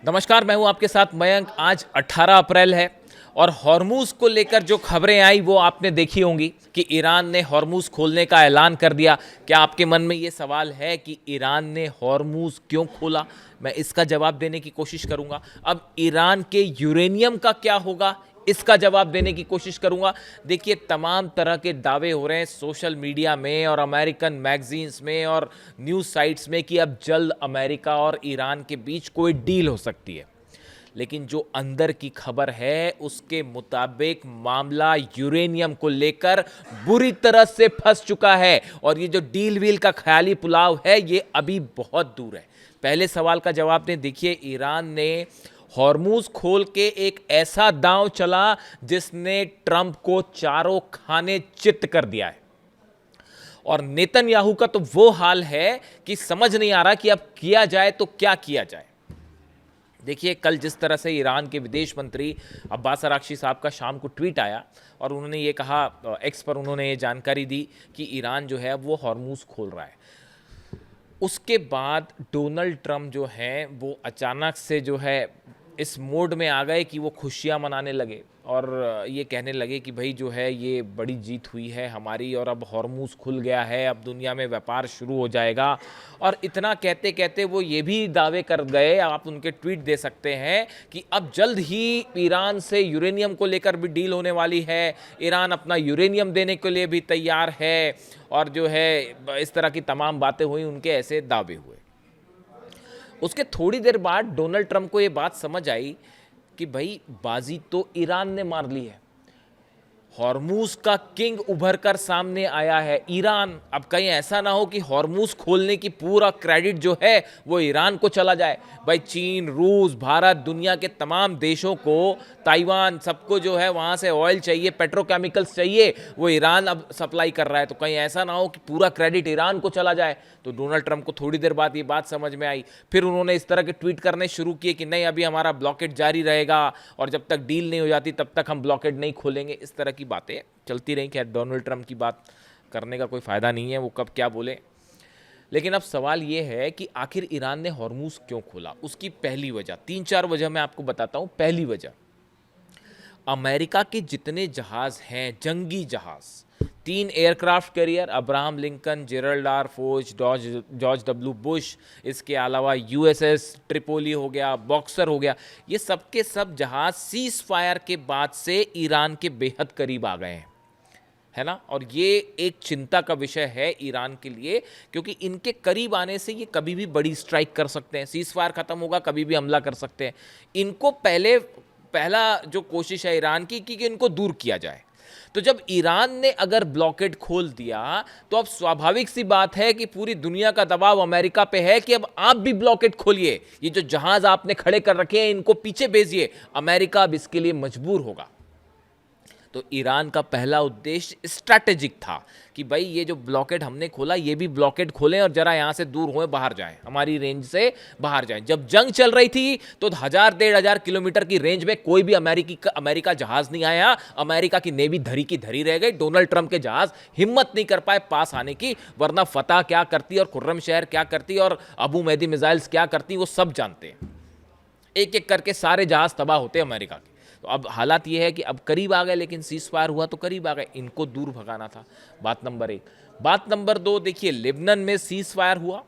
नमस्कार, मैं हूं आपके साथ मयंक। आज 18 अप्रैल है और हॉर्मूज को लेकर जो खबरें आई वो आपने देखी होंगी कि ईरान ने हॉर्मूज खोलने का ऐलान कर दिया। क्या आपके मन में ये सवाल है कि ईरान ने हॉर्मूज क्यों खोला? मैं इसका जवाब देने की कोशिश करूंगा। अब ईरान के यूरेनियम का क्या होगा, इसका जवाब देने की कोशिश करूंगा। देखिए, तमाम तरह के दावे हो रहे हैं सोशल मीडिया में और अमेरिकन मैगजीन्स में और न्यूज़ साइट्स में कि अब जल्द अमेरिका और ईरान के बीच कोई डील हो सकती है। लेकिन जो अंदर की खबर है उसके मुताबिक मामला यूरेनियम को लेकर बुरी तरह से फंस चुका है और ये जो डील वील का ख्याली पुलाव है ये अभी बहुत दूर है। पहले सवाल का जवाब दें। देखिए, ईरान ने हॉर्मूज खोल के एक ऐसा दांव चला जिसने ट्रंप को चारों खाने चित्त कर दिया है और नेतन्याहू का तो वो हाल है कि समझ नहीं आ रहा कि अब किया जाए तो क्या किया जाए। देखिए, कल जिस तरह से ईरान के विदेश मंत्री अब्बास अराक्ची साहब का शाम को ट्वीट आया और उन्होंने ये कहा, एक्स पर उन्होंने ये जानकारी दी कि ईरान जो है वो हॉर्मूज खोल रहा है। उसके बाद डोनाल्ड ट्रंप जो हैं वो अचानक से जो है इस मोड में आ गए कि वो खुशियां मनाने लगे और ये कहने लगे कि भाई जो है ये बड़ी जीत हुई है हमारी और अब हॉर्मूज खुल गया है, अब दुनिया में व्यापार शुरू हो जाएगा। और इतना कहते कहते वो ये भी दावे कर गए, आप उनके ट्वीट दे सकते हैं, कि अब जल्द ही ईरान से यूरेनियम को लेकर भी डील होने वाली है, ईरान अपना यूरेनियम देने के लिए भी तैयार है और जो है इस तरह की तमाम बातें हुई, उनके ऐसे दावे हुए। उसके थोड़ी देर बाद डोनाल्ड ट्रंप को ये बात समझ आई कि भाई बाजी तो ईरान ने मार ली है, हॉर्मूज का किंग उभर कर सामने आया है ईरान। अब कहीं ऐसा ना हो कि हॉर्मूज खोलने की पूरा क्रेडिट जो है वो ईरान को चला जाए। भाई चीन, रूस, भारत, दुनिया के तमाम देशों को, ताइवान, सबको जो है वहाँ से ऑयल चाहिए, पेट्रोकेमिकल्स चाहिए, वो ईरान अब सप्लाई कर रहा है। तो कहीं ऐसा ना हो कि पूरा क्रेडिट ईरान को चला जाए। तो डोनाल्ड ट्रंप को थोड़ी देर बाद ये बात समझ में आई। फिर उन्होंने इस तरह के ट्वीट करने शुरू किए कि नहीं, अभी हमारा ब्लॉकेट जारी रहेगा और जब तक डील नहीं हो जाती तब तक हम ब्लॉकेट नहीं खोलेंगे। इस तरह की बातें चलती रही। खैर, डोनाल्ड ट्रंप की बात करने का कोई फायदा नहीं है, वो कब क्या बोले। लेकिन अब सवाल ये है कि आखिर ईरान ने हॉर्मूज क्यों खोला। उसकी पहली वजह, तीन चार वजह मैं आपको बताता हूं। पहली वजह, अमेरिका के जितने जहाज हैं, जंगी जहाज, 3 aircraft carrier, Abraham Lincoln, Gerald R फोच, जॉर्ज डब्ल्यू बुश, इसके अलावा यूएसएस ट्रिपोली हो गया, बॉक्सर हो गया, ये सब के सब जहाज सीज फायर के बाद से ईरान के बेहद करीब आ गए हैं, है ना। और ये एक चिंता का विषय है ईरान के लिए, क्योंकि इनके करीब आने से ये कभी भी बड़ी स्ट्राइक कर सकते हैं। सीज फायर खत्म होगा, कभी भी हमला कर सकते हैं। इनको पहला जो कोशिश है ईरान की कि इनको दूर किया जाए। तो जब ईरान ने अगर ब्लॉकेड खोल दिया तो अब स्वाभाविक सी बात है कि पूरी दुनिया का दबाव अमेरिका पे है कि अब आप भी ब्लॉकेड खोलिए, ये जो जहाज आपने खड़े कर रखे हैं इनको पीछे भेजिए। अमेरिका अब इसके लिए मजबूर होगा। तो ईरान का पहला उद्देश्य स्ट्रैटेजिक था कि भाई ये जो ब्लॉकेड हमने खोला ये भी ब्लॉकेड खोलें और जरा यहाँ से दूर होए, बाहर जाएं, हमारी रेंज से बाहर जाएं। जब जंग चल रही थी तो 1000-1500 किलोमीटर की रेंज में कोई भी अमेरिका जहाज नहीं आया। अमेरिका की नेवी धरी की धरी रह गई। डोनाल्ड ट्रंप के जहाज हिम्मत नहीं कर पाए पास आने की, वरना फतह क्या करती और खुर्रम शहर क्या करती और अबू मैदी मिसाइल्स क्या करती वो सब जानते हैं। एक एक करके सारे जहाज तबाह होते अमेरिका के। तो अब हालात ये है कि अब करीब आ गए, लेकिन सीज फायर हुआ तो करीब आ गए, इनको दूर भगाना था। बात नंबर 1। बात नंबर 2, देखिए लेबनान में सीज फायर हुआ।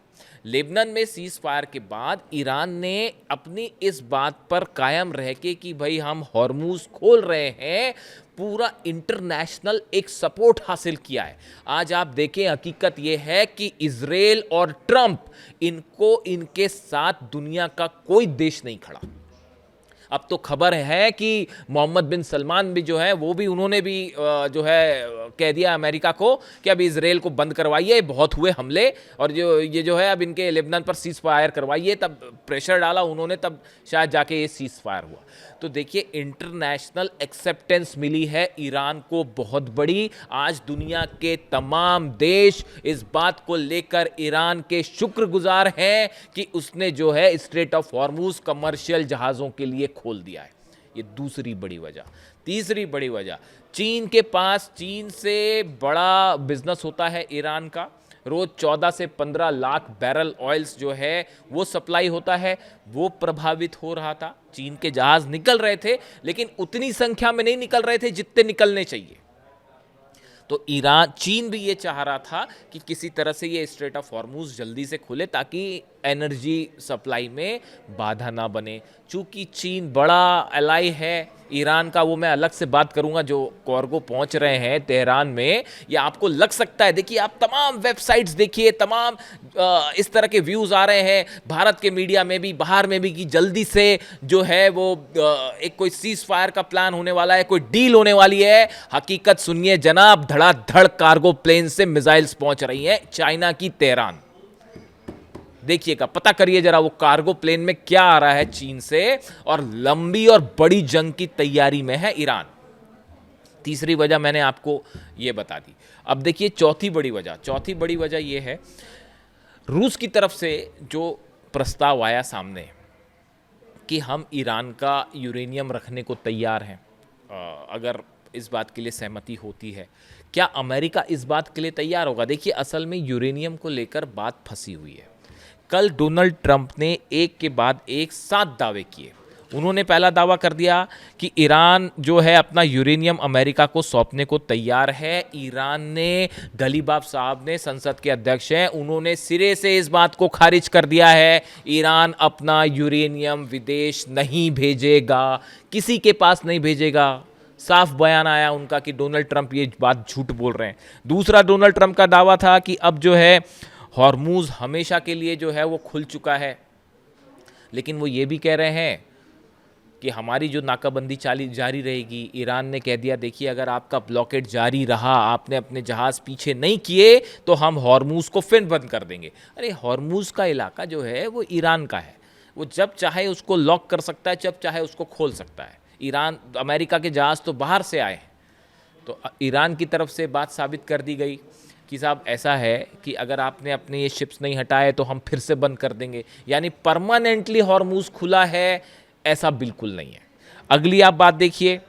लेबनान में सीज फायर के बाद ईरान ने अपनी इस बात पर कायम रह के कि भाई हम हॉर्मूज खोल रहे हैं, पूरा इंटरनेशनल एक सपोर्ट हासिल किया है। आज आप देखें, हकीकत यह है कि इजराइल और ट्रंप, इनको इनके साथ दुनिया का कोई देश नहीं खड़ा। अब तो खबर है कि मोहम्मद बिन सलमान भी जो है वो भी, उन्होंने भी जो है कह दिया अमेरिका को कि अब इजराइल को बंद करवाइए, बहुत हुए हमले और ये जो है अब इनके लेबनान पर सीज फायर करवाइए। तब प्रेशर डाला उन्होंने, तब शायद जाके ये सीज फायर हुआ। तो देखिए, इंटरनेशनल एक्सेप्टेंस मिली है ईरान को बहुत बड़ी। आज दुनिया के तमाम देश इस बात को लेकर ईरान के शुक्रगुजार हैं कि उसने जो है स्ट्रेट ऑफ हॉर्मूज कमर्शियल जहाज़ों के लिए खोल दिया है। ये दूसरी बड़ी वजह। तीसरी बड़ी वजह, चीन के पास, चीन से बड़ा बिजनेस होता है ईरान का। रोज 14 से 15 लाख बैरल ऑयल्स जो है वो सप्लाई होता है, वो प्रभावित हो रहा था। चीन के जहाज निकल रहे थे लेकिन उतनी संख्या में नहीं निकल रहे थे जितने निकलने चाहिए। तो ईरान, चीन भी ये चाह रहा था कि किसी तरह से ये स्ट्रेट ऑफ हॉर्मुज जल्दी से खुले ताकि एनर्जी सप्लाई में बाधा ना बने। चूंकि चीन बड़ा एलाई है ईरान का, वो मैं अलग से बात करूंगा। जो कार्गो पहुंच रहे हैं तेहरान में, ये आपको लग सकता है, देखिए आप तमाम वेबसाइट्स देखिए, तमाम इस तरह के व्यूज आ रहे हैं भारत के मीडिया में भी, बाहर में भी, कि जल्दी से जो है वो एक कोई सीज फायर का प्लान होने वाला है, कोई डील होने वाली है। हकीकत सुनिए जनाब, धड़ाधड़ कार्गो प्लेन से मिसाइल्स पहुंच रही हैं चाइना की तेहरान। देखिएगा, पता करिए जरा वो कार्गो प्लेन में क्या आ रहा है चीन से, और लंबी और बड़ी जंग की तैयारी में है ईरान। तीसरी वजह मैंने आपको ये बता दी। अब देखिए चौथी बड़ी वजह ये है, रूस की तरफ से जो प्रस्ताव आया सामने कि हम ईरान का यूरेनियम रखने को तैयार हैं, अगर इस बात के लिए सहमति होती है। क्या अमेरिका इस बात के लिए तैयार होगा? देखिए असल में यूरेनियम को लेकर बात फंसी हुई है। कल डोनाल्ड ट्रंप ने एक के बाद एक 7 दावे किए। उन्होंने पहला दावा कर दिया कि ईरान जो है अपना यूरेनियम अमेरिका को सौंपने को तैयार है। ईरान ने, गलीबाफ साहब ने, संसद के अध्यक्ष हैं, उन्होंने सिरे से इस बात को खारिज कर दिया है। ईरान अपना यूरेनियम विदेश नहीं भेजेगा, किसी के पास नहीं भेजेगा। साफ बयान आया उनका कि डोनाल्ड ट्रंप ये बात झूठ बोल रहे हैं। दूसरा डोनाल्ड ट्रंप का दावा था कि अब जो है हॉर्मूज हमेशा के लिए जो है वो खुल चुका है, लेकिन वो ये भी कह रहे हैं कि हमारी जो नाकाबंदी जारी रहेगी। ईरान ने कह दिया, देखिए अगर आपका ब्लॉकेड जारी रहा, आपने अपने जहाज़ पीछे नहीं किए, तो हम हॉर्मूज को फिर बंद कर देंगे। अरे हॉर्मूज का इलाका जो है वो ईरान का है, वो जब चाहे उसको लॉक कर सकता है, जब चाहे उसको खोल सकता है। ईरान, अमेरिका के जहाज़ तो बाहर से आए हैं, तो ईरान की तरफ से बात साबित कर दी गई कि साहब ऐसा है कि अगर आपने अपने ये शिप्स नहीं हटाए तो हम फिर से बंद कर देंगे। यानी परमानेंटली हॉर्मूज खुला है, ऐसा बिल्कुल नहीं है। अगली आप बात देखिए,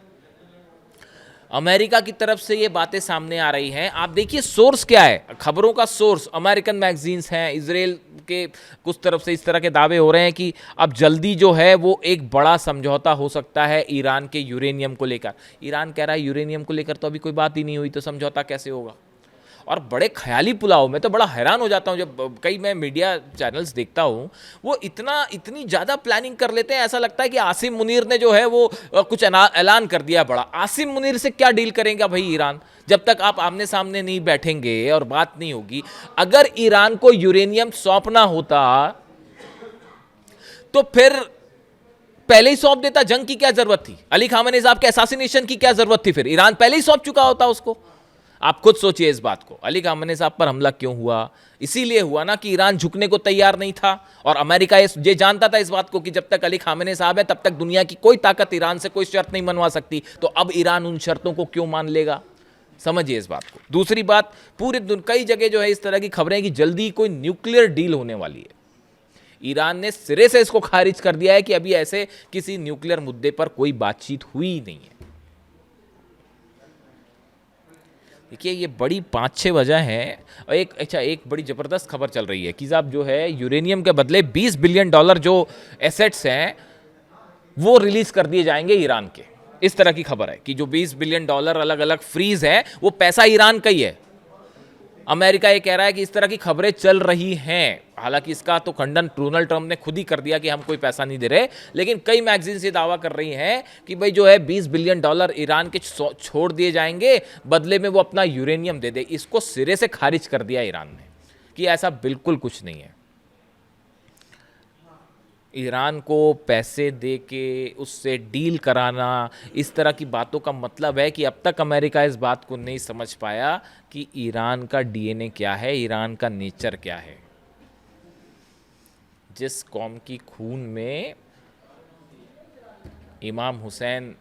अमेरिका की तरफ से ये बातें सामने आ रही हैं। आप देखिए सोर्स क्या है, खबरों का सोर्स अमेरिकन मैगजीन्स हैं। इजराइल के कुछ तरफ से इस तरह के दावे हो रहे हैं कि अब जल्दी जो है वो एक बड़ा समझौता हो सकता है ईरान के यूरेनियम को लेकर। ईरान कह रहा है यूरेनियम को लेकर तो अभी कोई बात ही नहीं हुई, तो समझौता कैसे होगा? और बड़े ख्याली पुलाव, मैं तो बड़ा हैरान हो जाता हूँ जब कई मैं मीडिया चैनल्स देखता हूँ, वो इतनी ज़्यादा प्लानिंग कर लेते हैं। ऐसा लगता है कि आसिम मुनीर ने जो है वो कुछ ऐलान कर दिया बड़ा। आसिम मुनीर से क्या डील करेंगे भाई ईरान, जब तक आप आमने सामने नहीं बैठेंगे और बात नहीं होगी। अगर ईरान को यूरेनियम सौंपना होता तो फिर पहले ही सौंप देता। जंग की क्या जरूरत थी? अली खामेनी साहब के असैसिनेशन की क्या जरूरत थी? फिर ईरान पहले ही सौंप चुका होता उसको। आप खुद सोचिए इस बात को। अली खामेनी साहब पर हमला क्यों हुआ? इसीलिए हुआ ना कि ईरान झुकने को तैयार नहीं था, और अमेरिका ये जानता था इस बात को कि जब तक अली खामेनी साहब है तब तक दुनिया की कोई ताकत ईरान से कोई शर्त नहीं मनवा सकती। तो अब ईरान उन शर्तों को क्यों मान लेगा? समझिए इस बात को। दूसरी बात, कई जगह जो है इस तरह की खबरें कि जल्दी कोई न्यूक्लियर डील होने वाली है। ईरान ने सिरे से इसको खारिज कर दिया है कि अभी ऐसे किसी न्यूक्लियर मुद्दे पर कोई बातचीत हुई नहीं है। देखिए ये बड़ी 5-6 वजह हैं। और एक बड़ी ज़बरदस्त खबर चल रही है कि साहब जो है यूरेनियम के बदले $20 बिलियन जो एसेट्स हैं वो रिलीज कर दिए जाएंगे ईरान के। इस तरह की खबर है कि जो $20 बिलियन अलग अलग फ्रीज है वो पैसा ईरान का ही है। अमेरिका ये कह रहा है कि इस तरह की खबरें चल रही हैं। हालांकि इसका तो खंडन डोनाल्ड ट्रंप ने खुद ही कर दिया कि हम कोई पैसा नहीं दे रहे, लेकिन कई मैगजीन्स ये दावा कर रही हैं कि भाई जो है $20 बिलियन ईरान के छोड़ दिए जाएंगे, बदले में वो अपना यूरेनियम दे दे। इसको सिरे से खारिज कर दिया ईरान ने कि ऐसा बिल्कुल कुछ नहीं है। ईरान को पैसे दे के उससे डील कराना, इस तरह की बातों का मतलब है कि अब तक अमेरिका इस बात को नहीं समझ पाया कि ईरान का डीएनए क्या है, ईरान का नेचर क्या है। जिस कौम की खून में इमाम हुसैन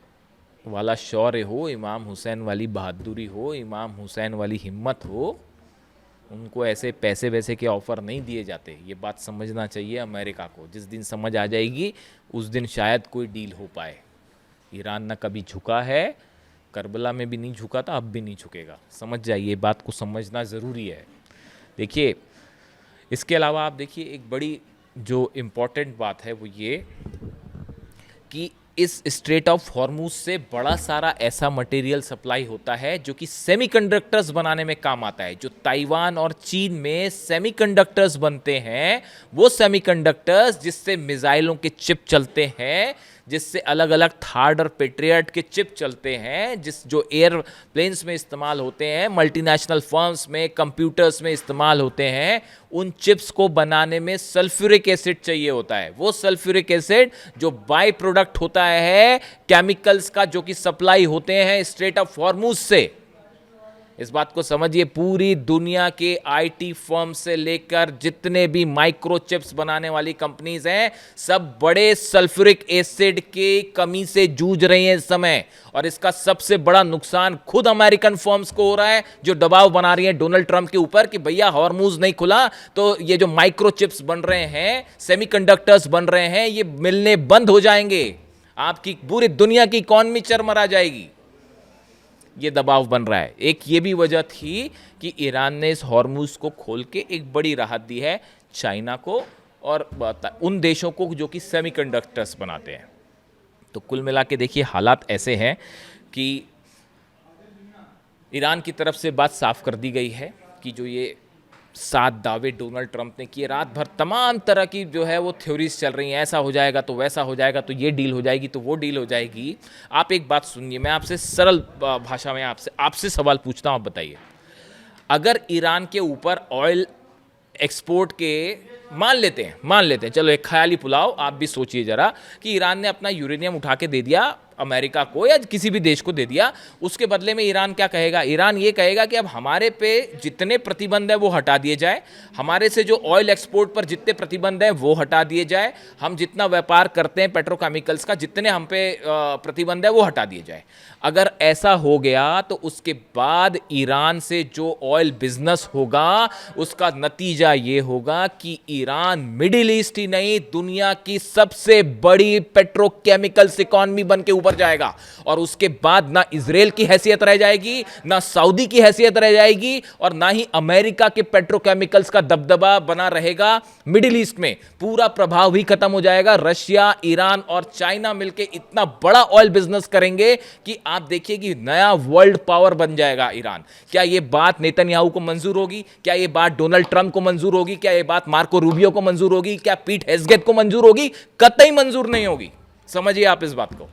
वाला शौर्य हो, इमाम हुसैन वाली बहादुरी हो, इमाम हुसैन वाली हिम्मत हो, उनको ऐसे पैसे वैसे के ऑफ़र नहीं दिए जाते। ये बात समझना चाहिए अमेरिका को। जिस दिन समझ आ जाएगी उस दिन शायद कोई डील हो पाए। ईरान ना कभी झुका है, करबला में भी नहीं झुका था, अब भी नहीं झुकेगा। समझ जाइए, बात को समझना ज़रूरी है। देखिए, इसके अलावा आप देखिए एक बड़ी जो इम्पोर्टेंट बात है वो ये कि इस स्ट्रेट ऑफ हॉर्मूज से बड़ा सारा ऐसा मटेरियल सप्लाई होता है जो कि सेमीकंडक्टर्स बनाने में काम आता है। जो ताइवान और चीन में सेमीकंडक्टर्स बनते हैं, वो सेमीकंडक्टर्स जिससे मिसाइलों के चिप चलते हैं, जिससे अलग अलग थार्ड और पेट्रियट के चिप चलते हैं, जो एयरप्लेन्स में इस्तेमाल होते हैं, मल्टीनेशनल फर्म्स में, कंप्यूटर्स में इस्तेमाल होते हैं, उन चिप्स को बनाने में सल्फ्यूरिक एसिड चाहिए होता है। वो सल्फ्यूरिक एसिड जो बाय प्रोडक्ट होता है केमिकल्स का, जो कि सप्लाई होते हैं स्ट्रेट ऑफ हॉर्मूज से। इस बात को समझिए, पूरी दुनिया के आईटी फर्म से लेकर जितने भी माइक्रोचिप्स बनाने वाली कंपनीज हैं, सब बड़े सल्फ्यूरिक एसिड की कमी से जूझ रही हैं इस समय। और इसका सबसे बड़ा नुकसान खुद अमेरिकन फर्म्स को हो रहा है, जो दबाव बना रही हैं डोनाल्ड ट्रंप के ऊपर कि भैया हॉर्मूज नहीं खुला तो ये जो माइक्रोचिप्स बन रहे हैं, सेमीकंडक्टर्स बन रहे हैं, ये मिलने बंद हो जाएंगे, आपकी पूरी दुनिया की इकॉनमी चरमरा जाएगी। ये दबाव बन रहा है। एक ये भी वजह थी कि ईरान ने इस हॉर्मूज को खोल के एक बड़ी राहत दी है चाइना को और उन देशों को जो कि सेमीकंडक्टर्स बनाते हैं। तो कुल मिला के देखिए हालात ऐसे हैं कि ईरान की तरफ से बात साफ कर दी गई है कि जो ये 7 दावे डोनाल्ड ट्रंप ने किए, रात भर तमाम तरह की जो है वो थ्योरीज चल रही हैं, ऐसा हो जाएगा तो वैसा हो जाएगा, तो ये डील हो जाएगी तो वो डील हो जाएगी। आप एक बात सुनिए, मैं आपसे सरल भाषा में आपसे सवाल पूछता हूँ, आप बताइए, अगर ईरान के ऊपर ऑयल एक्सपोर्ट के मान लेते हैं, चलो एक ख्याली पुलाव, आप भी सोचिए जरा कि ईरान ने अपना यूरेनियम उठा के दे दिया अमेरिका को या किसी भी देश को दे दिया, उसके बदले में ईरान क्या कहेगा? ईरान ये कहेगा कि अब हमारे पे जितने प्रतिबंध है वो हटा दिए जाए, हमारे से जो ऑयल एक्सपोर्ट पर जितने प्रतिबंध हैं वो हटा दिए जाए, हम जितना व्यापार करते हैं पेट्रोकेमिकल्स का, जितने हम पे प्रतिबंध है वो हटा दिए जाए। अगर ऐसा हो गया तो उसके बाद ईरान से जो ऑयल बिजनेस होगा उसका नतीजा ये होगा कि ईरान मिडिल ईस्ट ही नहीं, दुनिया की सबसे बड़ी पेट्रोकेमिकल्स इकॉनमी बन के ऊपर जाएगा। और उसके बाद ना इजराइल की हैसियत रह जाएगी, ना सऊदी की हैसियत रह जाएगी, और ना ही अमेरिका के पेट्रोकेमिकल्स का दबदबा बना रहेगा मिडिल ईस्ट में। पूरा प्रभाव भी खत्म हो जाएगा। रशिया, ईरान और चाइना मिलकर इतना बड़ा ऑयल बिजनेस करेंगे कि आप देखिए कि नया वर्ल्ड पावर बन जाएगा ईरान। क्या यह बात नेतन्याहू को मंजूर होगी? क्या यह बात डोनाल्ड ट्रंप को मंजूर होगी? क्या यह बात मार्को रूबियो को मंजूर होगी? क्या पीट हेग्सेट को मंजूर होगी? कतई मंजूर नहीं होगी। समझिए आप इस बात को।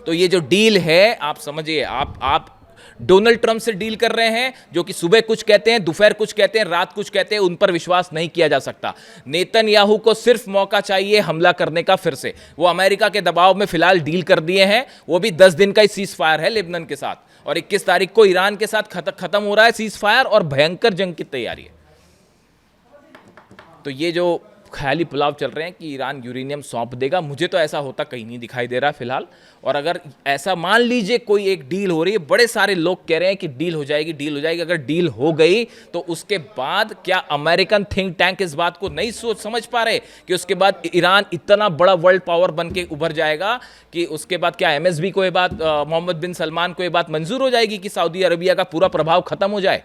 तो ये जो डील है, आप समझिए, आप डोनाल्ड ट्रंप से डील कर रहे हैं, जो कि सुबह कुछ कहते हैं, दोपहर कुछ कहते हैं, रात कुछ कहते हैं, उन पर विश्वास नहीं किया जा सकता। नेतन्याहू को सिर्फ मौका चाहिए हमला करने का फिर से। वो अमेरिका के दबाव में फिलहाल डील कर दिए हैं, वो भी 10 दिन का ही सीज फायर है लेबनान के साथ, और 21 तारीख को ईरान के साथ खत्म हो रहा है सीज फायर, और भयंकर जंग की तैयारी है। तो ये जो ख्याली पुलाव चल रहे हैं कि ईरान यूरेनियम सौंप देगा, मुझे तो ऐसा होता कहीं नहीं दिखाई दे रहा फिलहाल। और अगर ऐसा मान लीजिए कोई एक डील हो रही है, बड़े सारे लोग कह रहे हैं कि डील हो जाएगी, अगर डील हो गई तो उसके बाद क्या अमेरिकन थिंक टैंक इस बात को नहीं समझ पा रहे कि उसके बाद ईरान इतना बड़ा वर्ल्ड पावर बन के उभर जाएगा कि उसके बाद क्या एमएसबी को ये बात, मोहम्मद बिन सलमान को ये बात मंजूर हो जाएगी कि सऊदी अरबिया का पूरा प्रभाव खत्म हो जाए?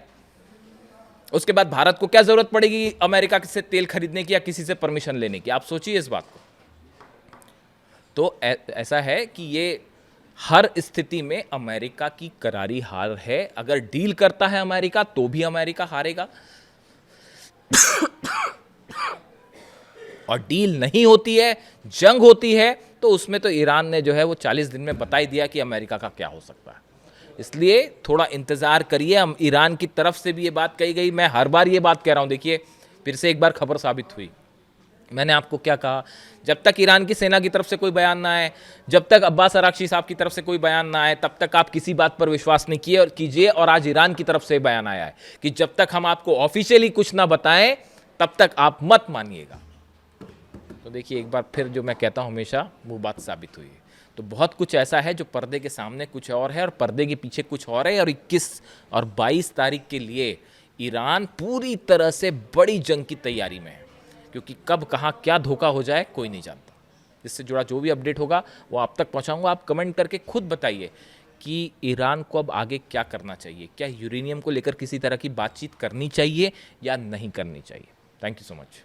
उसके बाद भारत को क्या जरूरत पड़ेगी अमेरिका से तेल खरीदने की या किसी से परमिशन लेने की? आप सोचिए इस बात को। तो ऐसा है कि ये हर स्थिति में अमेरिका की करारी हार है। अगर डील करता है अमेरिका तो भी अमेरिका हारेगा, और डील नहीं होती है, जंग होती है, तो उसमें तो ईरान ने जो है वो 40 दिन में बता ही दिया कि अमेरिका का क्या हो सकता है। इसलिए थोड़ा इंतजार करिए। हम ईरान की तरफ से भी ये बात कही गई, मैं हर बार ये बात कह रहा हूं, देखिए फिर से एक बार खबर साबित हुई। मैंने आपको क्या कहा, जब तक ईरान की सेना की तरफ से कोई बयान ना आए, जब तक अब्बास अराक्ची साहब की तरफ से कोई बयान ना आए, तब तक आप किसी बात पर विश्वास नहीं कीजिए। और आज ईरान की तरफ से बयान आया है कि जब तक हम आपको ऑफिशियली कुछ ना बताएं तब तक आप मत मानिएगा। तो देखिए एक बार फिर जो मैं कहता हूं हमेशा, वो बात साबित हुई है। तो बहुत कुछ ऐसा है जो पर्दे के सामने कुछ और है और पर्दे के पीछे कुछ और है। और 21 और 22 तारीख के लिए ईरान पूरी तरह से बड़ी जंग की तैयारी में है, क्योंकि कब कहाँ क्या धोखा हो जाए कोई नहीं जानता। इससे जुड़ा जो भी अपडेट होगा वो आप तक पहुँचाऊँगा। आप कमेंट करके खुद बताइए कि ईरान को अब आगे क्या करना चाहिए, क्या यूरेनियम को लेकर किसी तरह की बातचीत करनी चाहिए या नहीं करनी चाहिए। Thank you so much.